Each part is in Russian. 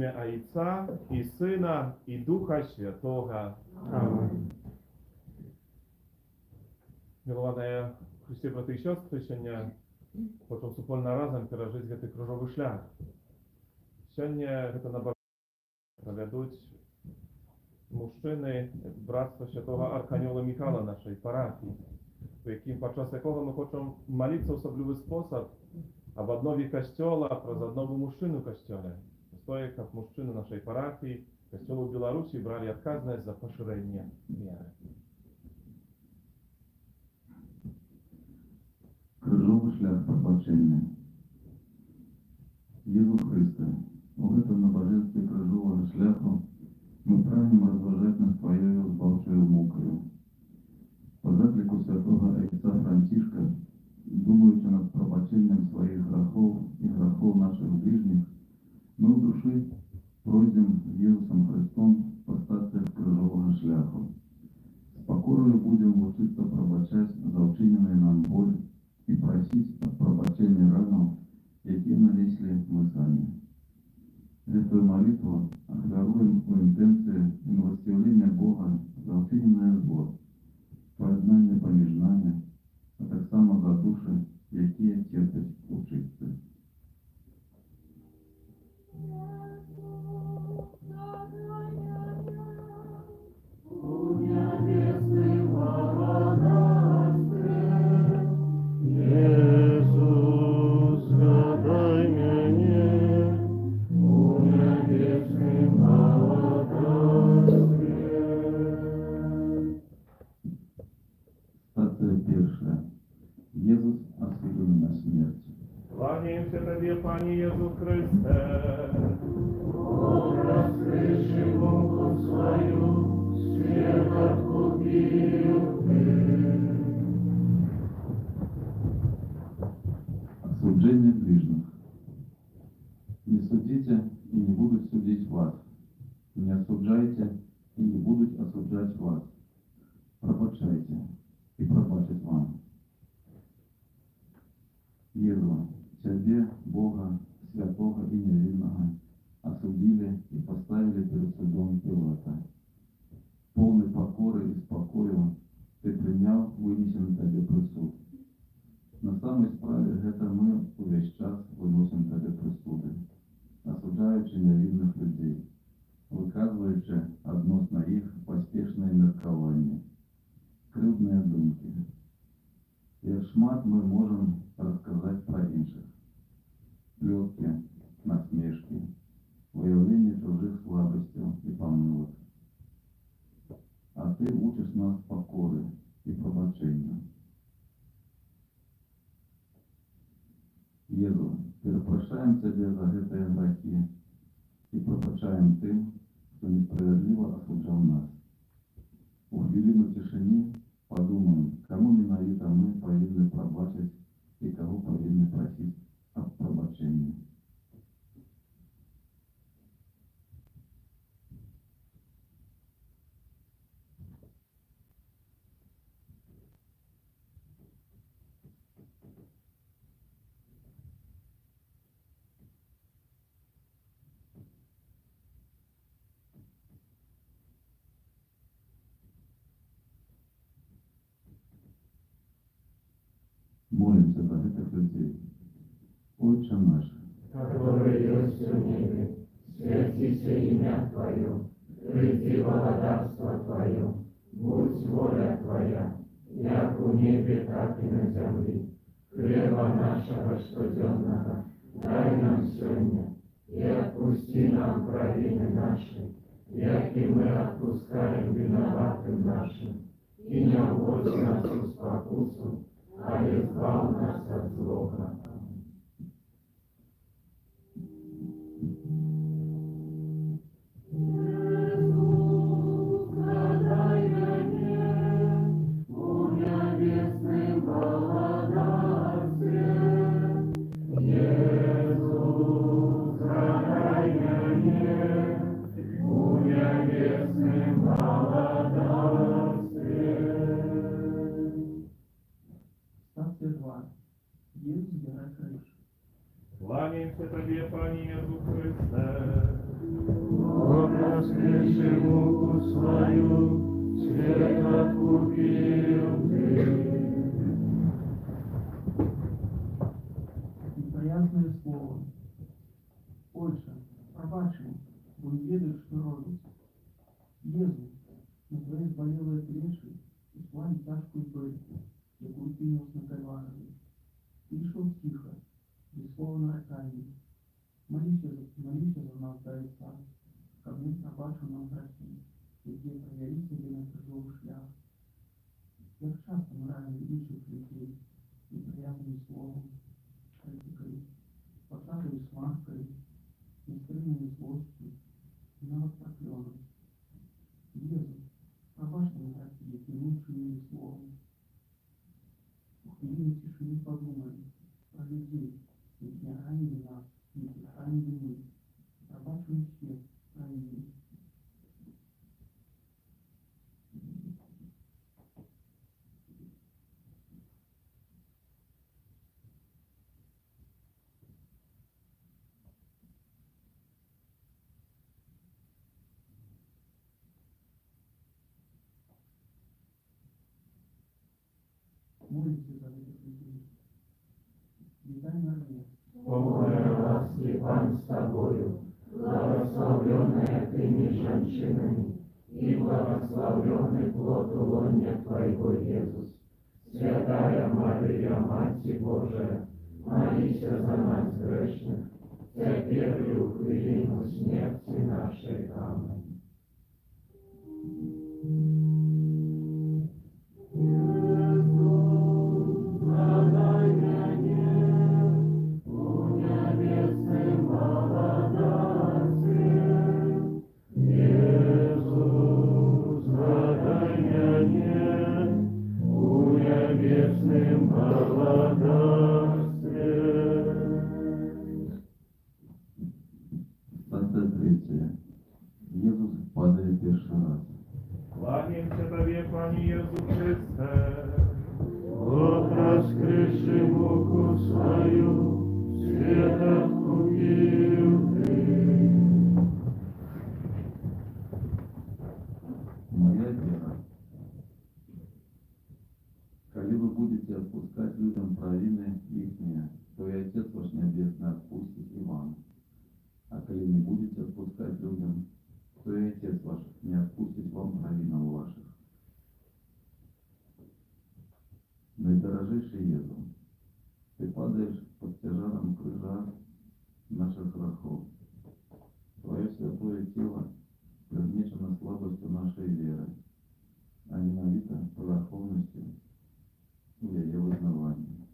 ім'я Отця і Сина, і Духа Святого. Amen. Miłowane Chrystie, braty i siostry, сегодня хочем супольно разом пережить этот кружовый шлях. Сегодня это набаждение проведут мужчини Братства Святого Архангела Михайла нашої парафії, в яким під час якого ми хочемо молитися в особливий спосіб об обнові костела, про одного мужчину в костелі. Стоя як мужчини нашої парафії, костелу в Білорусі брали відказність за поширення віри. Крижовий шлях пробачення. Єсус Христе, у этом набожестві крижового шляху ми прагнемо розважати над Твоєю збавчою мукою. По заклику святого Отця Францишка, думаючи над пробаченням своїх грехов і грехов наших ближніх, ми в душі пройдемо з Єсусом Христом по стаціях крижового шляху. З покорою будемо вчитися пробачати за вчинений нам боль і просити пробачення ранов, які нанесли ми самі. Эту молитву охвяруем у интенции милостивления Бога за вчиненное зло, поєднання поміж нами, а так само за душі, які терпять учиться. Стація перша. Єсус осуджений на смерть. Кланяємося Тобі, Пане Єсу Христе. Раскрыши муку свою, свет откупил Ты. Осуждение ближних. Не судите, и не будут судить вас. Не осуждайте, и не будут осуждать вас. Пробачайте, и пробачат вам. Єзу, Тебе, Бога, святого и невинного, осудили и поставили перед судом Пилата. Полный покоры и спокою Ты принял вынесенный Тебе присуд. На самой справе это мы увесь час виносимо Тебе присуди, осуджаючи невинних людей, виказуючи односно їх поспішне міркування, кривдні думки. Як шмат ми можемо розказати про інших. Плетки, насмешки, виявлення чужих слабостей і помилок. А Ти учиш нас покори і пробачення. Єзу, перепрошаємо Тебе за гэтые грехи и пробачаем тем, кто несправедливо осуждал нас. У хвилину тишині подумаем, кому менавіта мы повинны пробачить и кого повинны просить об пробачении. Молимся за этих людей. Отче наш, Который есть в небе, святися имя Твое, приди володарство Твое, будь воля Твоя, як у небе, так и на земле. Хлеба нашего штоденного дай нам сегодня, и отпусти нам провины наши, як и мы отпускаем виноватым нашим, и не вводь нас в спокусу, а избав нас от злого. Станция 2. Едем сбирать крышу. Кланяємося Тобі, Пане Єсу Христе. воскресе муку свою, свет откупил ты. Неприятное слово. Отче, пробачь им, бо не ведають, що робить. Єзу, на твоє зболіле плечі услань тяжкую пытку, яку ти нес на Кальварии. Ты шел тихо, без слова нареканий. Молись за нас, да, Отца, как мы пробачим нам грехи, які проявили себе на крижовий шлях. Як часто ми ранили інших людей неприятним словом, критикою, посадою смазкою, нестримною злостю і навіть прокльоном. Єзу, пробач нам грехи, які ми вчинили словом. У хвилині тишини подумай про людей, які ранили нас, які ранили ми. Пробач нам всіх, ранили. Молитесь за этих людей. Витай Мария, Полная ласки Пан с тобою, благословленная ты между женщинами, и благословленный плод лоня Твоего, Иисус. Святая Мария, Мать Божия, молись за нас грешных, теперь и в хвилину смерти нашей. Аминь. Стація 3. Єсус падає перший раз. Кланяемся Тебе, Пане Иисус Христе. Вот воскресе муку свою, свет откупил ты. Моя вера. Коли вы будете отпускать людям провины ихние, то и Отец ваш Небесный отпустит и вам. А коли не будете отпускать людям, то и Отец ваш не отпустит вам провинов ваших. Наидорожайший Иезу, ты падаешь под тяжаром крыжа наших грехов. Твое святое тело предмечено слабостью нашей веры, а ненавито верховностью ее вызнавания,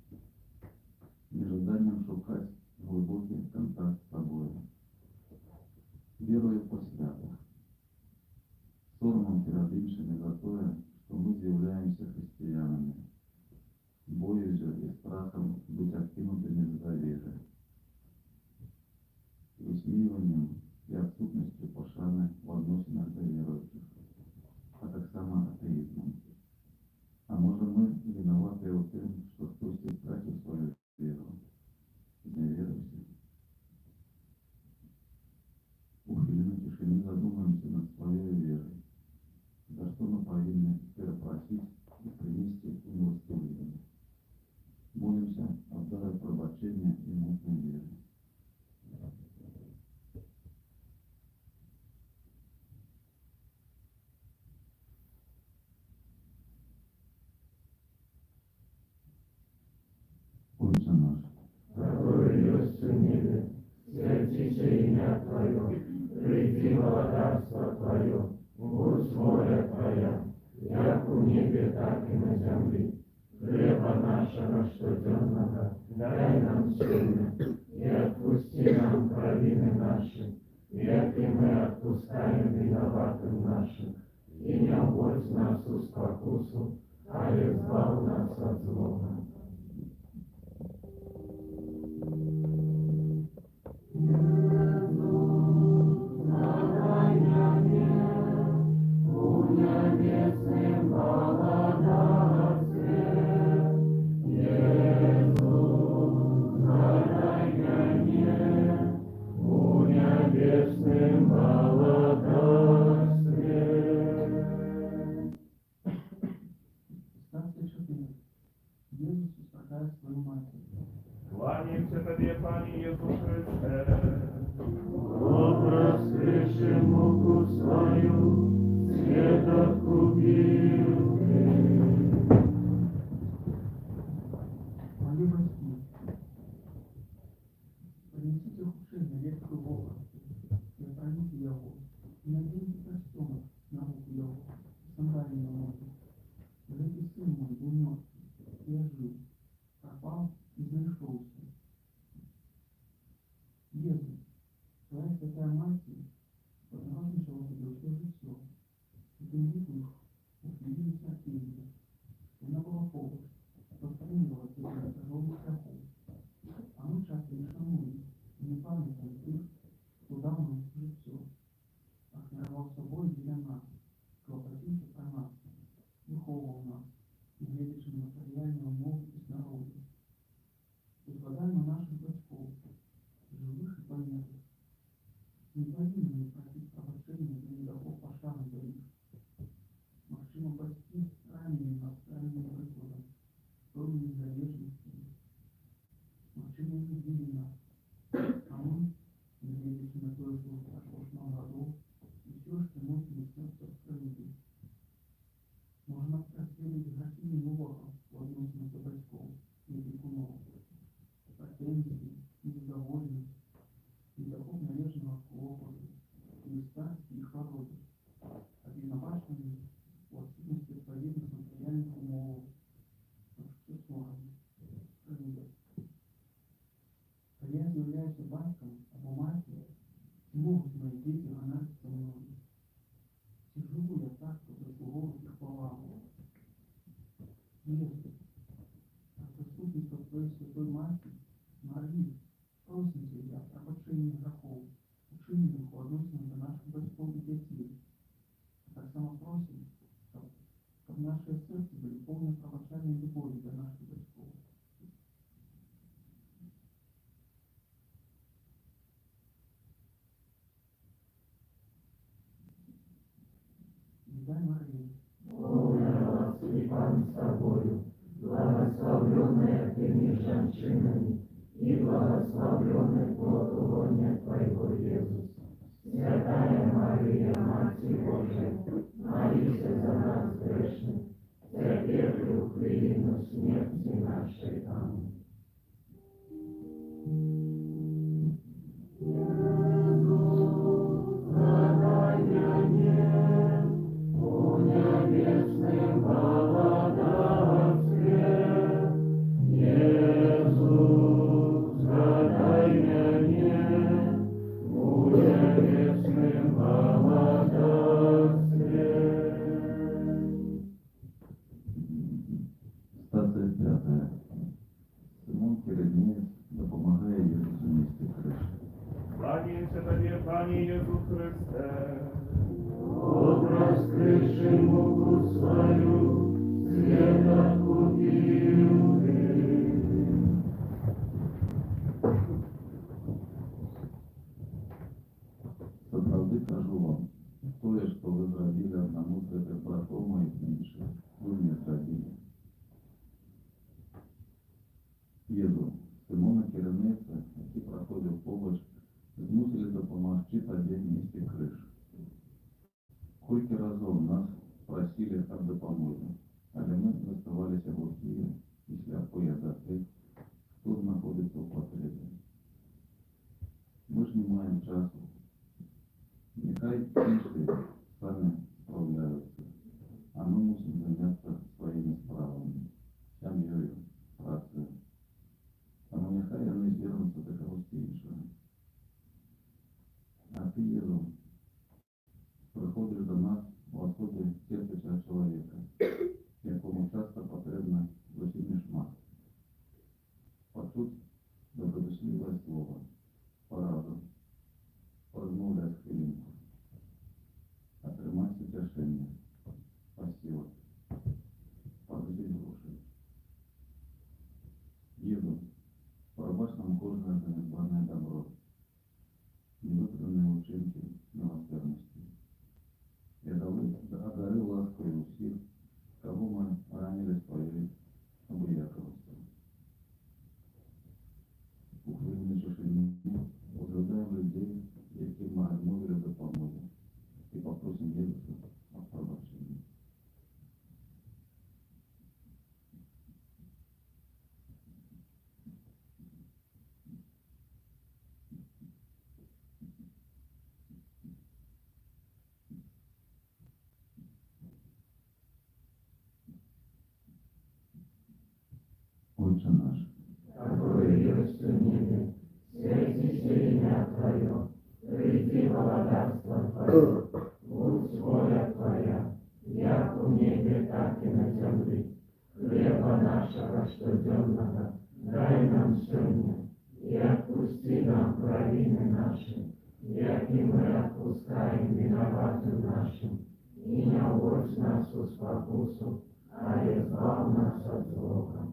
нежаданием шукать глубокий контакт с тобой. Вірою по святах, соромом перед іншими за те, що ми з'являємося християнами, боюся і страхом бути откинутими за віри, висміюванням і відсутністю пошани в відносинах до віруючих, а так само атеїзмом. А може ми винуваті у тим, що хтось втратив свою віру, зневірився. У хвилину тишины задумаемся над своей верой, за что мы повинны перепросить и принести умилостивление. Молимся о даре пробачения и мудрой веры. Отче наш, Который есть в небе, святится имя Твое, приди владарство Твое, будь воля Твоя, як у небе, так и на земле. Хлеба нашего штоденного дай нам сегодня, и отпусти нам провины наши, як и мы отпускаем виноватым нашим, и не вводь нас в спокусу, а избавь нас от злого. Небесным Кланяемся Тебе, Пане Иисус Христе. Раскрывши муку свою, свет откупил ты. Мои батьки, принесите худшее на ветку Бога, и отравите его, и наденьте костюм на руку его, и сандалии на ноги. Великий сын мой был мертв, и я жил, пропал и нашелся. Если твоя святая мать подножничала тебе все житье, и ты не дух, усмирились от тебя, и она была помощь, восприняла тебя на тяжелых страхов. А мы часто не шануем, и не памятаем их, кто дал нам житье, охмировал собой для нас, кто опросился про нас, выховывал нас, и глядишь на материальную молодость народа. Возлагаем на наших батьков, живых и понятых. Не повинны просить прощения за недоход пошану за них. Максима батьки ранили нас правильным прикладом, кроме незалежности. Максима любили нас, а мы, глядячи на то, что прошло с нам году, и все, что носим сердце в крови. Можно проследовать грехи минулого в отношении батьков и опекунов. Претензии, недовольность, недоход належного клопота, нестатки и хороты, обвинуваченные в активности отповедных материальных умов, аксессуаров, книгах. Когда я являюсь батьком, або матерью, не могут мои дети гонориться мной. Живу я так, что заслуговываю их повагу. Если заступничество твоей святой матери, Марии, просим тебя о прощении грехов, учиненных в отношении до наших батьков и детей. Так само просим, чтобы наши сердца были полны православной любовью до наших батьков. Дай Мария, Полная ласки Пан с тобою, благословленная ты между женщинами, и благословленный плод лона Твоего, Иисус. Святая Мария, Матерь Божия, молися за нас грешных, теперь и в хвилину смерти нашей. Аминь. Стація 5. Симон Киринеєць допомагає Єсусу нести крест. Кланяемся Тебе, Пане Иисус Христе. Раскрывши муку свою, свет откупил ты. Правди кажу вам, то, что вы зробили одному з этих братов моих меньших, вы мне зробили. Єду, Симона Киринейця, який проходив побач, змусили допомогти тобі нести криш. Сколько разов нас просили о допомоге, але ми оставалися глухі і слепые до тих, хто знаходиться в потребі. Ми ж не маємо часу. Нехай інші самі справляються, а ми мусимо зайнятися своїми справами, сім'єю, працею. Тому нехай вони звернуться до когось іншого. А ти, Єзу, приходиш до нас у особі терпячого чоловіка, якому часто потрібно лишити шмат. Почуть добродушливе слово, пораду, розмовляти з хвилинку, отримати утешення, спасибо, подожди гроші. Єзу, пробач нам кожне занедбане добро, невиправдані учинки милосердності. Я одари ласкою всіх, кого ми ранили своєю обіякливостю. просим Иисуса о прощении. Отче наш, который есть в небе, светится имя Твое, приди владарство Твое, будь воля Твоя, як у небе, так и на земле. Хлеба нашего штоденного дай нам сегодня, и отпусти нам провины наши, як и мы отпускаем виноватым нашим, и не уводь нас в спокусу, а избавь нас от злого.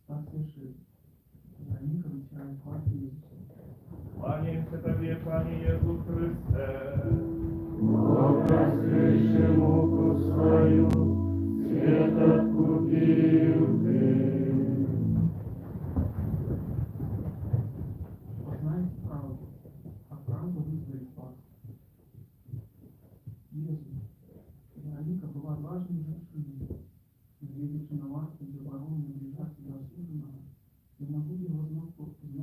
Старший они кончают партию. Кланяемся Тебе, Пане Иисус Христе. Воскресе муку свою, свет откупил Ты. Познайте правду, а правда вызволит вас. Иисус, Вероника была важной женщиной, глядячи на вас, и заборонено наближаться до осужденного, и нагубил его знатоку, и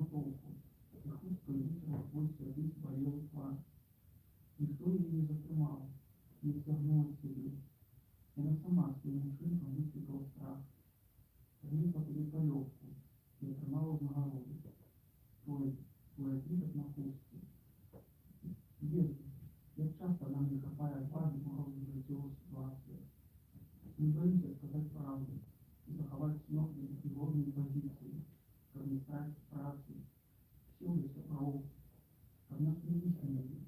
худ повелителя свой святый болел вас. Никто ее не затримал, не свернул от себе. И она сама своим учинком высветила страх. Принесла тебе полевку и отримала в нагороду. Твой ответ на хустке. Иисус, як часто нам не хватает отваги в морозных житевых ситуациях. Не боимся сказать правду и заховать твердые и гордые позиции, как не страсть працы, силы сопров, как нас не истинили,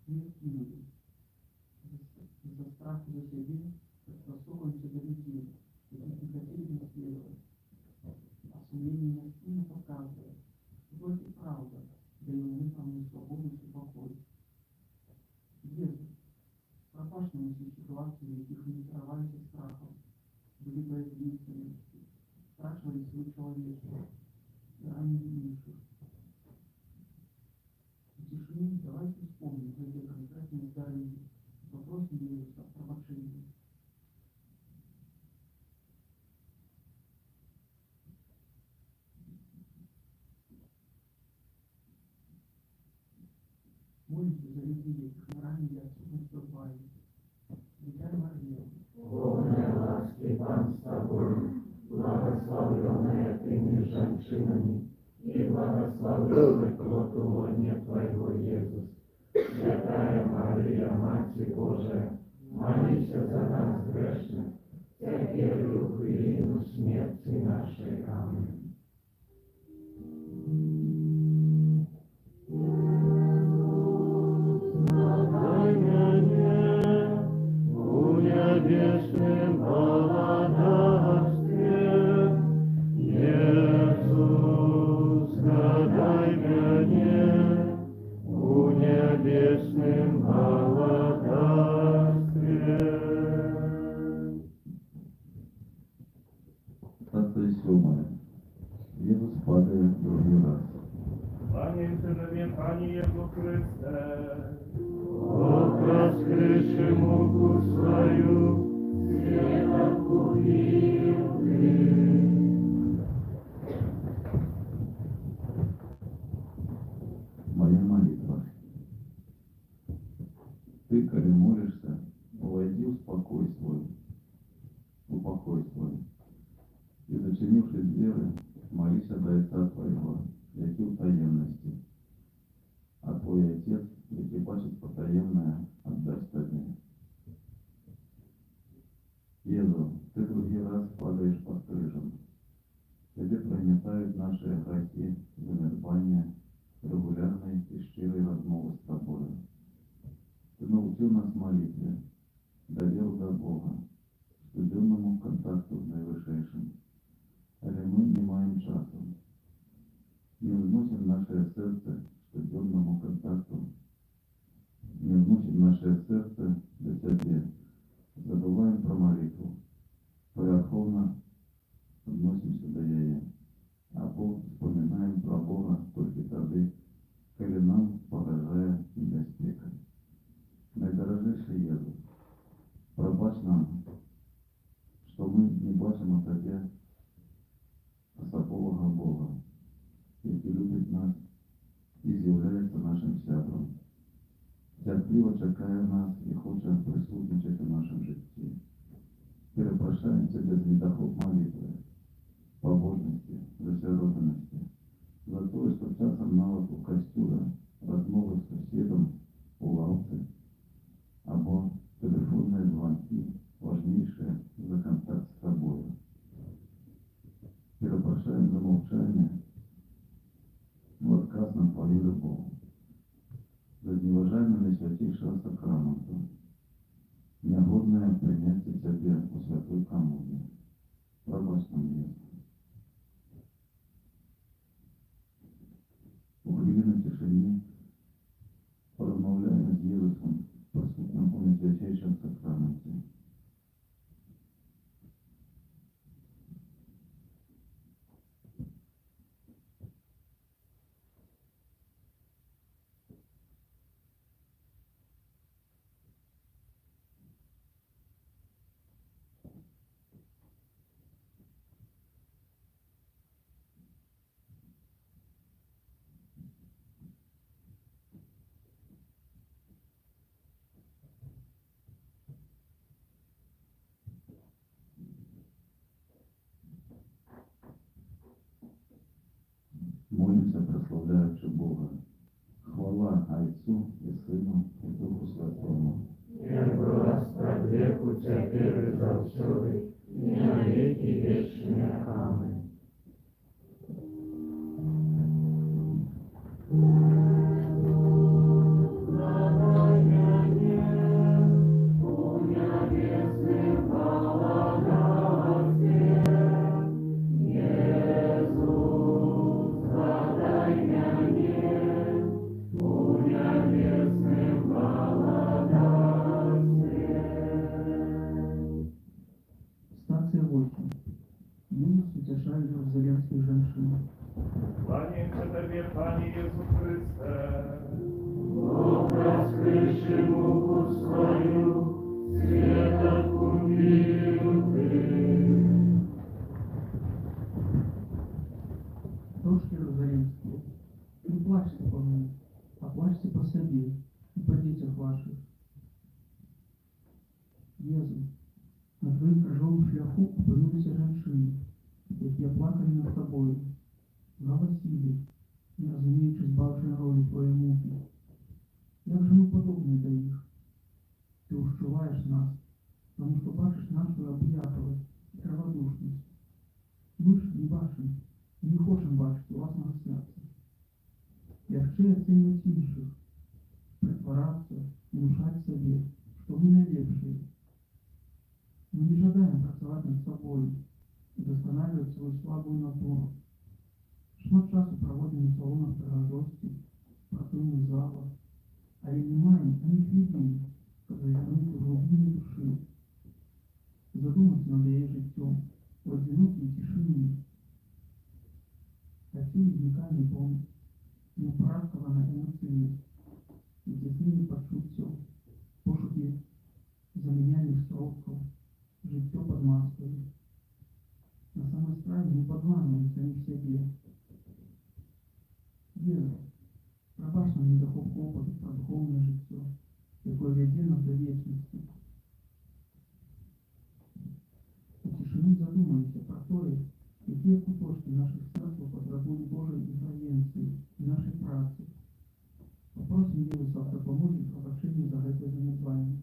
не скинули. Из-за страха за себе рассовываемся за людей, которых не хотели наследовать. А сумление нас сильно показывает, что только правда дает внутреннюю свободу и покой. Иисус, пропащенные ситуации, в яких мы не сорвались от страхов, были боязливостью, спрашивали свою человечность, ранее видевших. В тишине давайте вспомним эти конкретные здоровья, вопросы Иисуса о пробуждении. Молитесь за людей, их ранее отсутствует в Базе. Святая Мария, Полная ласки Пан с тобой, благословенная ты между женщинами, и благословенный плод лоне Твоего, Иисус. Святая Мария, Матерь Божия, молись за нас грешных, теперь и в хвилину смерти нашей. Аминь. Дай мне у небесным благодарстве, Иисус, дай мне у небесным благодарстве. Стация 7. Иисус падает другий раз. Кланяемся Тебе, Пане Иисус Христе. Воскресе муку свою, свет откупил Ты. Моя молитва. Ты, коли молишься, войди в покой свой, и, зачинивши двери, молися до Отца Твоего, який в таємності, а Твой Отец, який бачить потаємне, отдасть тобі. Єзу, Ты другий раз падаешь под крижем. Тебе пригнетают наши грехи, занедбання, регулярной и щирой размовы с Тобою. Ты научил нас молитве, довел до Бога, что щоденному контакту з Найвищим. Але ми не маємо часу. Не вносим в наше серце щоденному контакту. Не вносим в наше серце до Тебе. Забуваємо про молитву. Верховно відносимося до її. Або вспоминаємо про Бога тільки тоді, коли нам погрожає небезпека. Найдорожчий Єзус, пробач нам, що ми не бачимо Тебе особливого Бога, який любить нас і з'являється нашим святом. Терпливо чекає нас і хоче присутничати в нашому житті. Перепрошаємо Тебе з недохоп молитви, побожності, засеродності, за те, що часом навіть у костюлі, розмови з сусідом у лавці, або телефонні дзвонки важнейшие за контакт с тобой. Перепрошаем за молчание, в отказ на твою любовь, за неуважение наисвятейшего сакрамента, негодное принятие Тебе у святой коммуне. Пробачь нам, Иисус. У хвилины тишине поразмовляем с Иисусом, присутним у наисвятейшем сакраменте. Молимся, прославляючи Бога. Хвала Отцу и Сыну и Духу Святому. Як була справедливу теперь завсюди, і на віки вічні. Аминь. Станция 8. Юность утешает Иерусалимских женщин. Кланяемся Тебе, Пане Иисус Христе. Бог раскрывший муку свою, света кумиру ты. Дочь Иерусалимские, не плачьте по мне, а плачьте по себе и по детях ваших. Езу, на твоїм крижовому шляху опинилися женщини, які плакали над тобою, голосили, не розуміючи збавшої ролі твоєї муки. Як же ми подобні до їх? Ти ущуваєш нас, тому що бачиш нашу об'ятливість і криводушність. Ми ж не бачимо, і не хочемо бачити власного серця. Легче оцінювати інших, притворатися, внушать собі, що ми найлепші. Мы не жадаем працаваць над собой и достанавливать свою слабую натуру. Шмат часу проводим на салонах прыгажосці, спартыўных залах, але не маем ані хвіліны, каб зазірнуць у глубіны душы, задумацца над яе жыццём у адзінокай цішыні. Адсюль узнікае непомнь, неупарадкаваная эмацыйнасць, здзяйсненне пачуццяў, пошукі замяняльных сродкаў, жыццё пад маскай. На самой справе мы падманваем самих сябе. Вера, прабач нам недахоп клопату пра духоўнае жыццё, якое вядзе нас да вечнасці. У цішыні задумаемся пра тое, якія куточкі нашых сэрцаў патрабуюць Божай інтэрвенцыі і нашай працы. Папросім Езуса аб дапамозе і прабачэнні за гэтае занядбанне.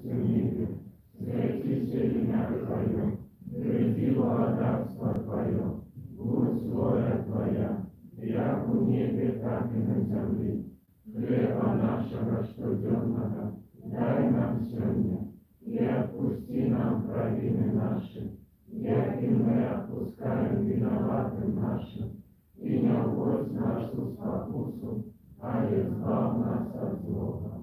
милостью мире, святейся имя Твое, гряди благодарство Твое, будь воля Твоя, як у небе, так и на земле. Хлеба нашего штоденного дай нам сегодня, и отпусти нам провины наши, як и мы отпускаем виноватым нашим, и не вводь нашу спокусу, а избавь нас от злого.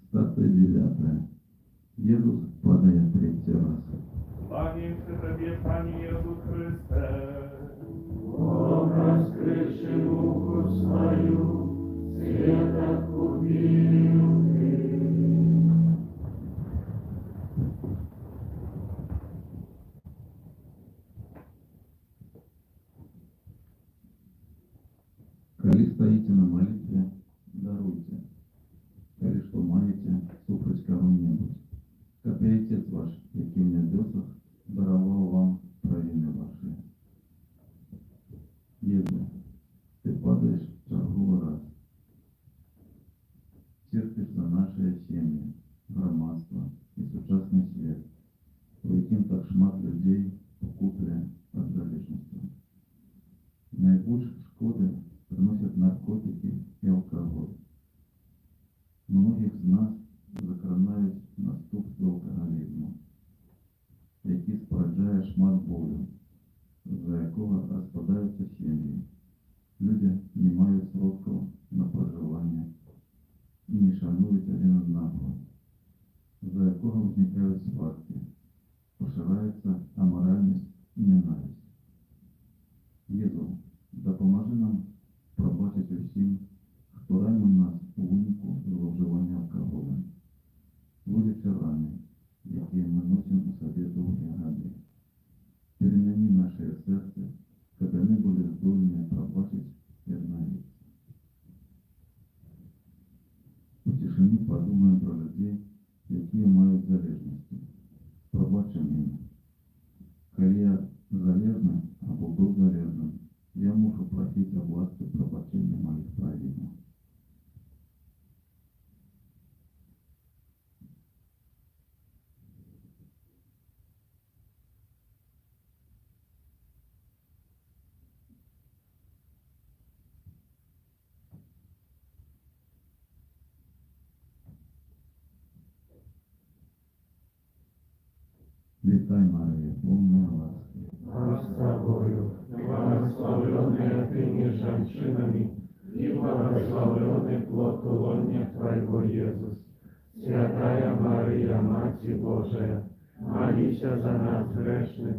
Статуя 9. Иисус падает третий раз. Кланяемся Тебе, Пане Иисус Христе. Образ крыши муку свою, свет откупил Ты. Коли стоите на молитве, даруйте. Коли что маете, супроть кого-нибудь. Как и Отец ваш, який в небесах, даровал вам провины ваши. Если ты падаешь черговый раз, терпишь за наши семьи, громадство и сучасний свет, у яким так шмат людей покутує від залежності. Найбільш шкоди приносять наркотики і алкоголь. Многих з нас закранають наступство алкоголізму, який спораджає шмат болю, за якого розпадаються сім'ї. Люди не мають сроків на проживання і не шанують один одного, за якого виникають сварки, поширається аморальність і ненависть. Єзу, допоможи нам пробачити усім, хто ранив нас у винику зловживання алкоголем. Вилічи рани, які ми носимо у собі довгі годы. Перемени наше серце, щоб вони були здольні пробачити і обновити. У тишині подумаємо про людей, які мають залежності. Пробачимо їм. Коли я залежний або був залежним, я можу просити у власти пробачення моїх провин. Вітай, Марія, повна ласки. Бог с тобою, благословенная ты между женщинами, и благословенный плод лоня Твоего, Иисус. Святая Мария, Мать Божия, молись за нас грешных,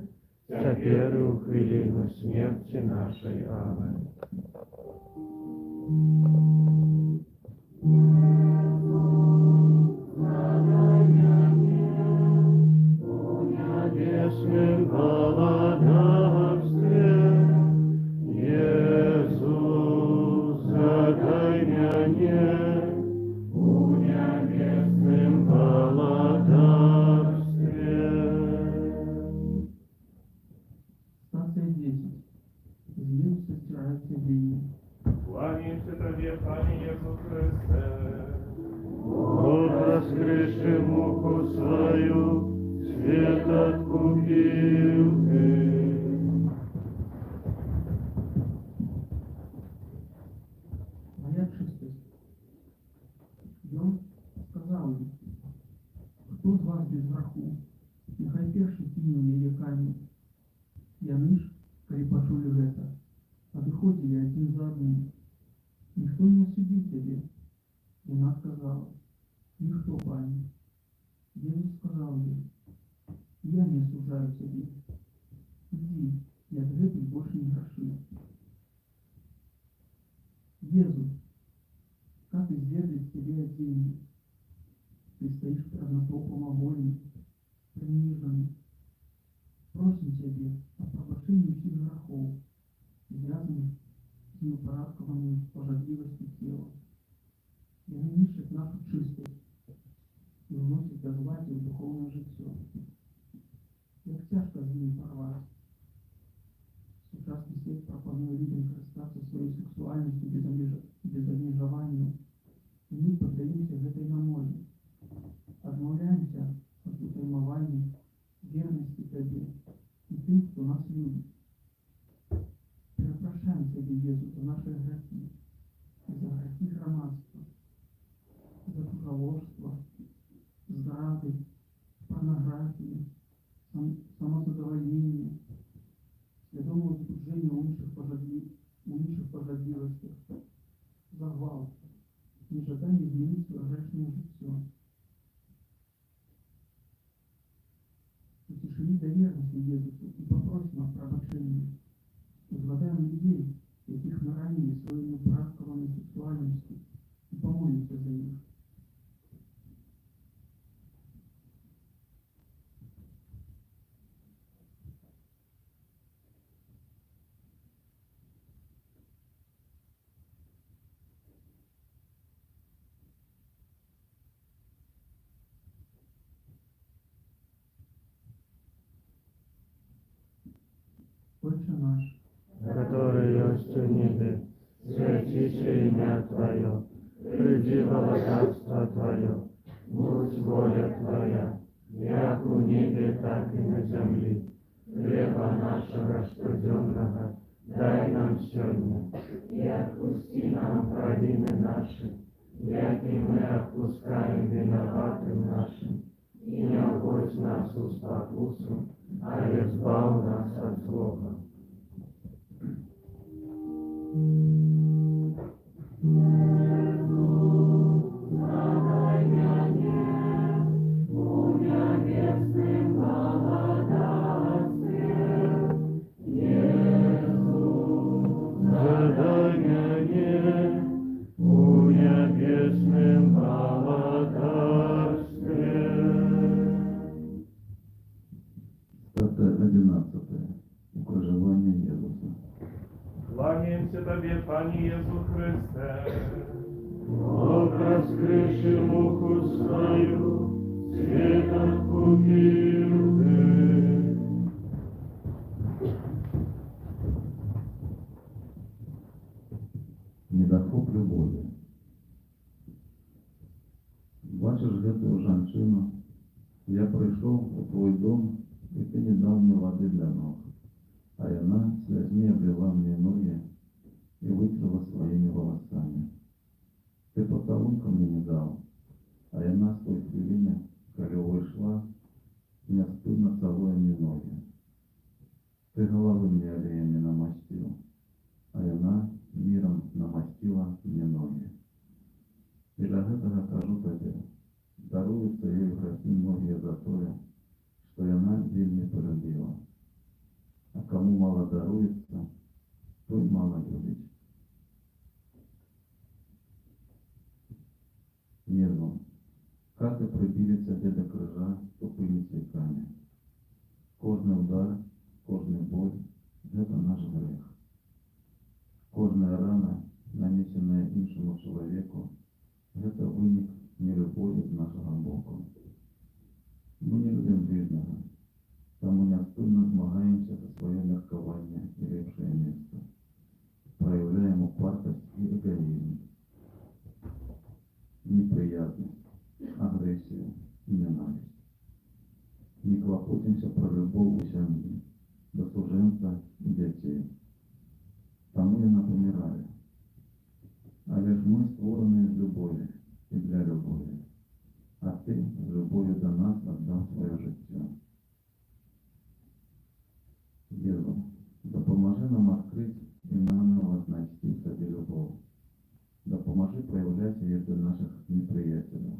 теперь и в хвилину смерти нашей. Аминь. Небесным володарстве, Иисус, задай мне у небесным володарстве. Станция 10. З'ївся стирається війни. Кланяемся Тебе, Пане Иисус Христе. Образ крыши муку свою, свет откупил Ты. Моя чистость. І он сказав їм, хто з вас без граху, нехай перший кинув її камінь. Яны ж, коли почули гэта, отходили один за одним. Ніхто не осудив тебе. Вона сказала, ніхто, пані. Єсус сказав їй, я не осуждаю тебе. Иди, я от гэтых больше не грошу. Езус, как изведать тебе от деньги? Ты стоишь перед натопом обоим, приниженный. Просим Тебе о пробачении всех грехов, связанных с неуправкованием пожадливости тела, и уменьшить нашу чистость и вносить дозвати в духовное життя. Як тяжко з ним порвать. Сучасный свет пропонует людям користаться своей сексуальностью без обмежевания, и мы поддаемся этой намоле, отмовляемся от утаймования, верности Тебе и тем, кто нас любит. Перепрошаем Тебе, Иисус, за наши грехи, за грехи громадства, за круговорство, зрады, порнографии, самозадовольнение, свідомого збудження у інших пожадливостях, за гвалт, нежадання змінити своє грешне життя. Утешили доверности Иисусу и попросим о пробачении. Возлагаем людей, яких мы ранили своей неуправкованной сексуальностью, и помолимся за них. Отче наш, который есть в небе, святится имя Твое, приди во царство Твое, будь воля Твоя, як у небе, так и на земле. Хлеба нашего штоденного дай нам сегодня, и отпусти нам провины наши, як и мы отпускаем виноватым нашим, и не вводь нас в спокусу, а избавь нас от злого. Задай мне у небесным благодарстве. Статья 11. Укрыжевание Иисуса. Кланяемся Тебе, Пане Иисус Христе. Бог раскрывший муху свою, светом купил ты. Недохоп любові. Бачиш гэтую жанчыну, я прийшов у твой дом, і ти не дав мне воды для ног, а яна слязьми облила мне ноги и вытерла своими волосами. Ты поцелунка мне не дал, а яна с той хвилины, когда вышла, неостыдно целуя мне ноги. Ты головы мне олеем не намастил, а яна миром намастила мне ноги. И для этого кажу тебе, даруюцца ёй грехи многие за тое, что яна вельми полюбила. А кому мало даруется, той мало любить. Єзу, хати прибили тебе до крижа тупими цвіками. Кожний удар, кожний боль – це наш грех. Кожна рана, нанесена іншому чоловіку, це виник нелюбові з нашого боку. Ми не любимо ближнього, тому неостойно змагаємося за своє міркування і ліпше місце. Проявляємо упартость і егоїзм, неприятность, агрессию и ненависть. Не клопотимся про любовь у семьи, до служенца и детей. Тому я напомираю. Але ж мы створені из любови и для любови, а ты с любовью до нас отдал свое життя. Єзу, допоможи нам открыть и наново знайти в собі любов. Допоможи проявлять ее до наших неприятелей,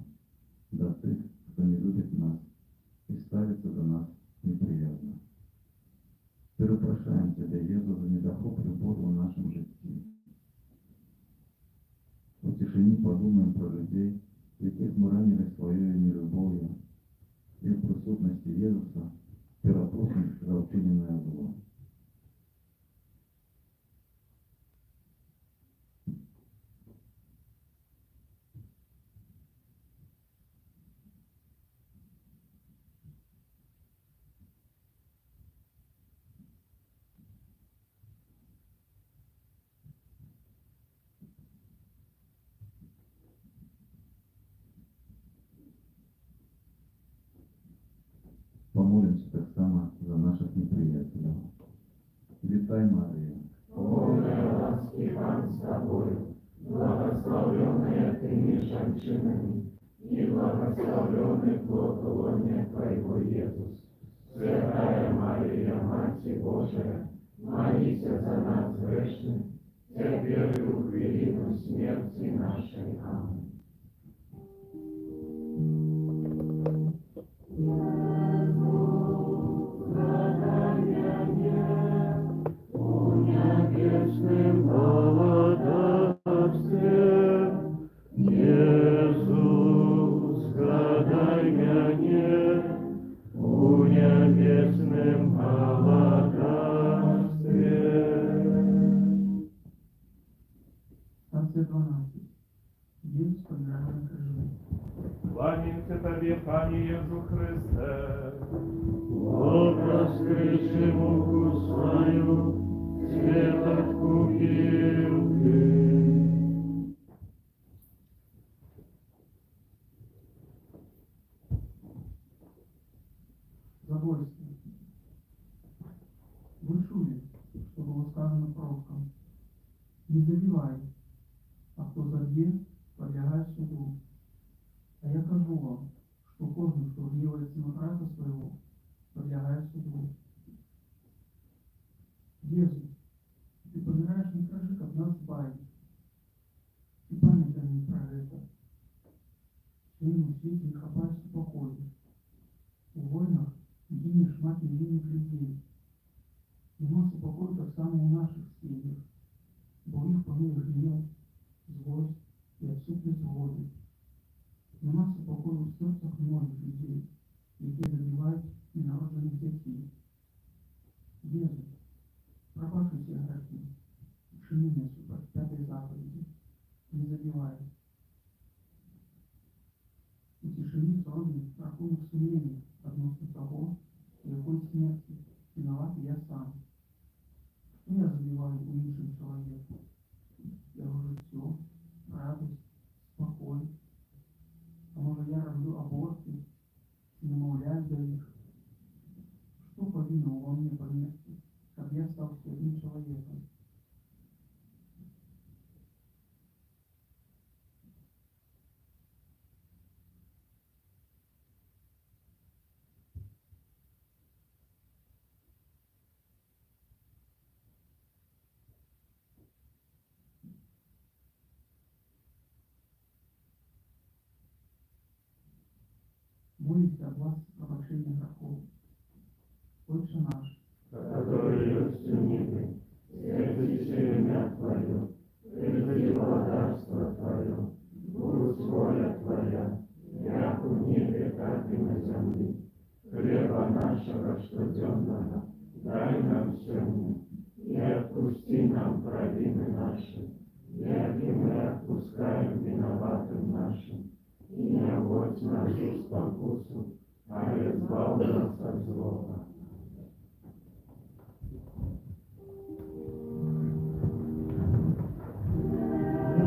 до тех, кто не любит нас и ставится за нас неприятно. Перепрошаем Тебя, Иисус, за недохоп любовь в нашем житті. У тишині подумаем про людей, яких мы ранили своей нелюбовью, и в присутности Иисуса щиро просим за учиненное зло. Помолимся так само за наших неприятелей. Витай, Мария, Полная ласки Пан с тобою, благословенная ты меж женщинами, и благословенный плод лона Твоего, Иисус. Святая Мария, Мать Божия, молись за нас грешных, теперь и в хвилину смерти нашей. Аминь. Станция 12. Иисус помирает на крыже. Кланяемся Тебе, Пане Иисус Христе. Воскресши муку свою, свет откупил ты. Забойство. Вы чули, что было сказано пророком. Не забивай, а кто забьет, подлягает суду. А я кажу вам, что кожный, кто гневается на брата своего, подлягает суду. Иисус, ты помираешь на краже, как нас бай. И памятай мне про это. В своем свете не хапаешься покою. У войнах гинешь мать невинных людей. Нема супокою так само у наших семьях, бо їх панує гнів, злость і відсутність згоди. Нема супокою в серцях многих людей, які забивають ненароджених дітей. Єзу, пробачь усі грехи, вчини мене супроть п'ятої заповіді, не забивай. У тишині зроблю рахунок сумління відносно того, у якої смерті виноват я сам. Что я забиваю у іншого человека? Его життя, радость, спокой. А может я роблю аборти и намовляю до них? Что повинно во мне померти, как я стал святым человеком? Молитесь о вас пробачения грехов. Отче наш, Который есть в небе, святится имя Твое, приди владарство Твое, будь воля Твоя, як в небе, так и на земле. Хлеба нашего штоденного дай нам сегодня, и отпусти нам провины наши, як и мы отпускаем виноватым нашим. И не вводь нас в спокусу, а избавь нас от злого.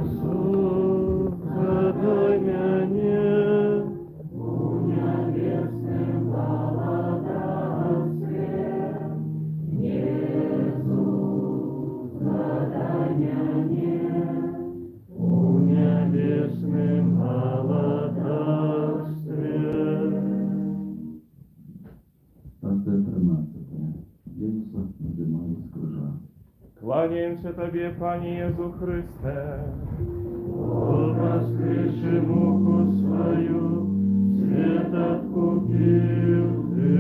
Иисус, задай мне у небесным благодатстве. Иисус, задай мне у небесным благодатстве. станция 13. Иисуса поднимают с крыжа. Кланяемся Тебе, Пане Иисус Христе. Воскресши муку свою, свет откупил ты.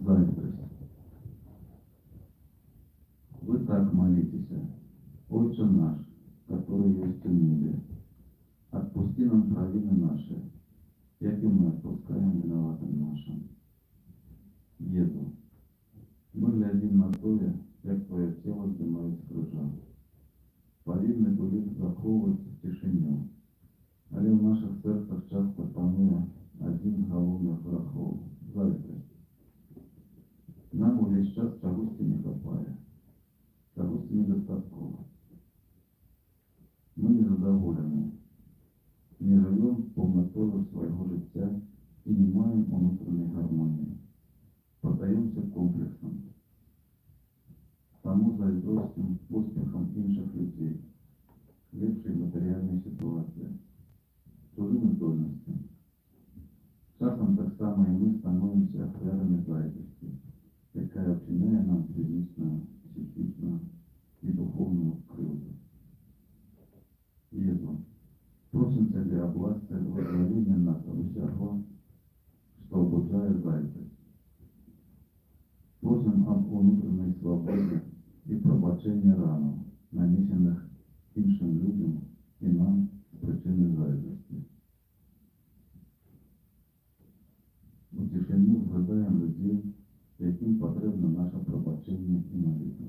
Зайцесть. Вы так молитесь: Отче наш, который есть в небе, отпусти нам провины наши, захоўваюцца цішынёй. Але ў нашых сэрцах часта пануе адзін з галоўных грахоў – зайздрасць. Нам увесь час чагосьці не хапае, чагосьці недастаткова. Мы незадаволеныя, не жывём паўнатою свайго жыцця і не маем унутранай гармоніі. Паддаёмся комплексам. Таму зайздросцім успехам іншых людзей, лепшай матэрыяльнай сітуацыі, чужым здольнасцям. Часам таксама і мы становімся ахвярамі зайздрасці, якая ўчыняе нам фізічную, псіхічную і духовную крыўду. Езу, просим Тебя об ласке благословения нашего всего, что обуджает зайцев. Просим об внутренней свободе и пробачении ран, нанесенных іншим людям и нам с причины зайцевости. У тишині згадаємо людей, яким потрібно наше пробачення і молитва.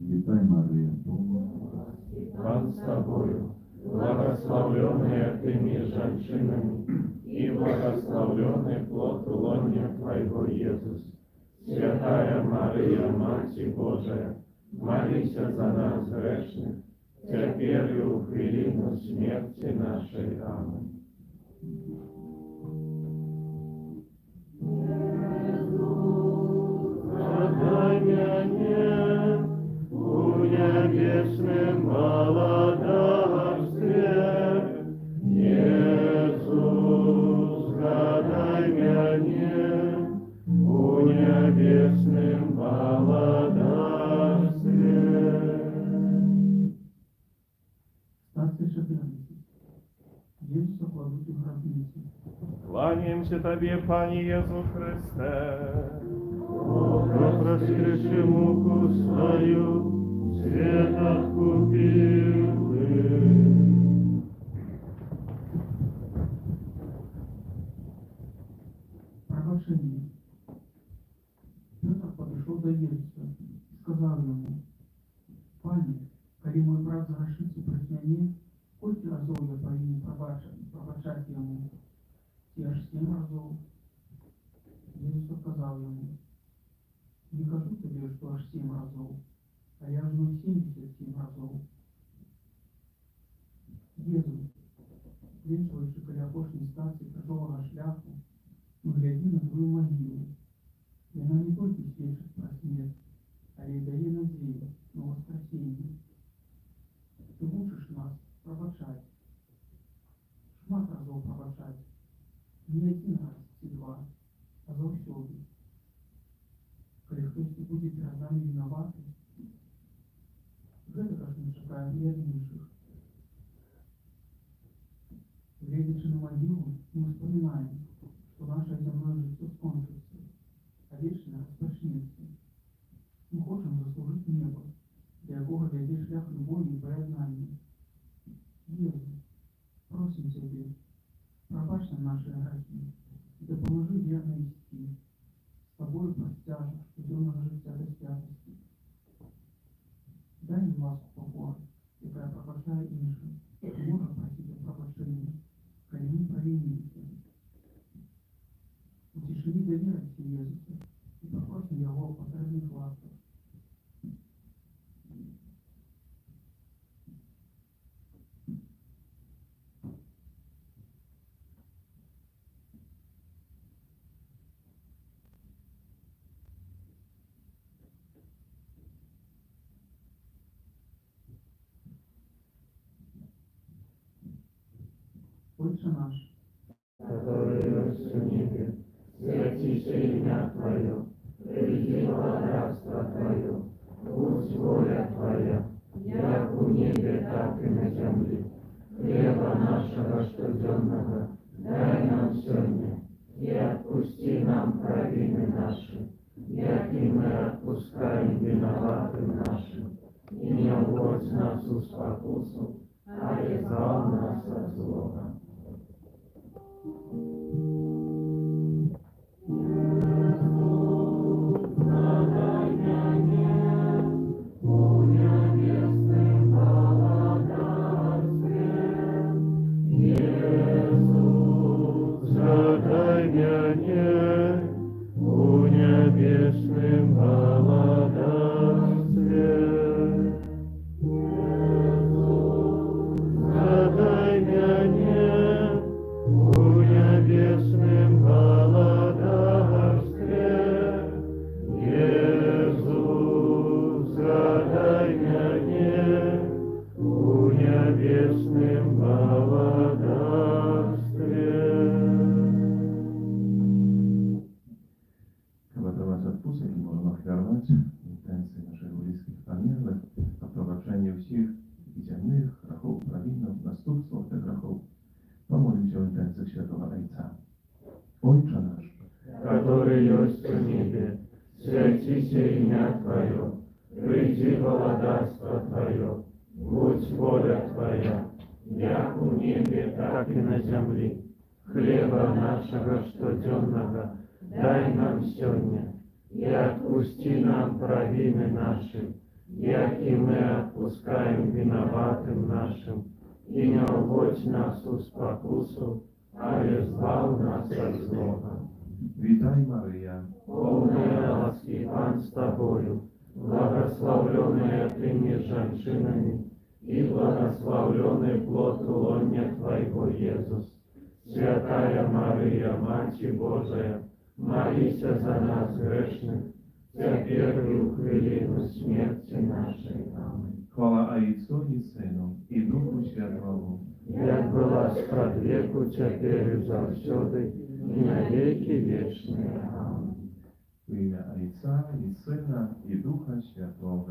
Вітай, Марія, Пан с тобою, благословленная ты между женщинами, и благословленный плод лона Твоего, Иисус. Святая Мария, Мати Божия, молись за нас грешных, теперь и в хвилину смерти нашей. Аминь. Небесным благодарстве, Иисус, гадай меня, у небесным благодарстве. Старцы шаблянки, Иисуса кладут в гробницу. Кланяемся Тебе, Пане Иисус Христе. Бога воскресши муку свою, свет откупил. Пробачение. Петр подошел до Иисуса и сказал ему: «Пане, коли мой брат загрешится против меня, сколько разов я повинен пробачать ему? Те аж 7 разов». Иисус сказал ему: «Не кажу тебе, что аж 7 разов, а я жду 77 разов». Иисус, віншуючи біля кожній станції крижового шляху, глядí на твою могилу. И она не только свідчить про смерть, а и дає надію на воскресіння. Ты учишь нас пробачать. Шмат разов пробачать. Не один раз чи 2, а завсёды. Коли хтось буде перед нами виноватий, гэта как мы чекаем и от інших. Глядячи на могилу, мы вспоминаем, что наше земное життя скончится, а вечное розпочнеться. Ми хочемо заслужити небо, для якого веде шлях любові і поєднання. Єзу, просим Тебе, пробач нам наші грехи і допоможи вірно йти. З Тобою простяжно щоденного життя до святості. Дай нам ласку покори, яка пробачає іншим, і може просити пробачення, коли ми провинилися. У тишині довіриться Єзусу і попросим Його о потрібних ласках. Отче наш, Который в небе, святейся имя Твое, приди царство Твое, будь воля Твоя, як у небе, так и на земле. Хлеба нашего штоденного дай нам сегодня, и отпусти нам провины наши, як як і ми отпускаем виноватым нашим, и не вводь нас в спокусу, а избавь нас от злого. Задай меня у небесным володарстве. Задай меня у небесным володарстве. Иисус, задай меня у небесным володарстве. Chyba temat odpustek i można ofiarować intencje naszych bliskich pamiętnych, a prowadzenie всех widzianych grachów prawinnych, następstwo tych grachów. Pomodlimy się o intencjach Świętego Ojca. Ojcze nasz, Который есть в небе, святися имя Твое, приди володарство Твое, будь воля Твоя, як у небе, так и на земле. Хлеба нашего штоденного дай нам сегодня, и отпусти нам провины наши, як и мы отпускаем виноватым нашим, и не уводь нас в спокусу, а избавь нас от злого. witaj Maryja, Полная ласки, Пан с Тобою, благословленная Ты между женщинами, и благословленный плод лоня Твоего, Иисус. Святая Мария, Матерь Божия, молися за нас грешных, теперь и в хвилину смерти нашей. Аминь. chwała Ojcu i Synu i Duchu Świętemu, Як была спрад веку, теперь и завсёды, и на веки вечные. Аминь. w imię Ojca i Syna i Ducha Świętego.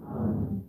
Аминь.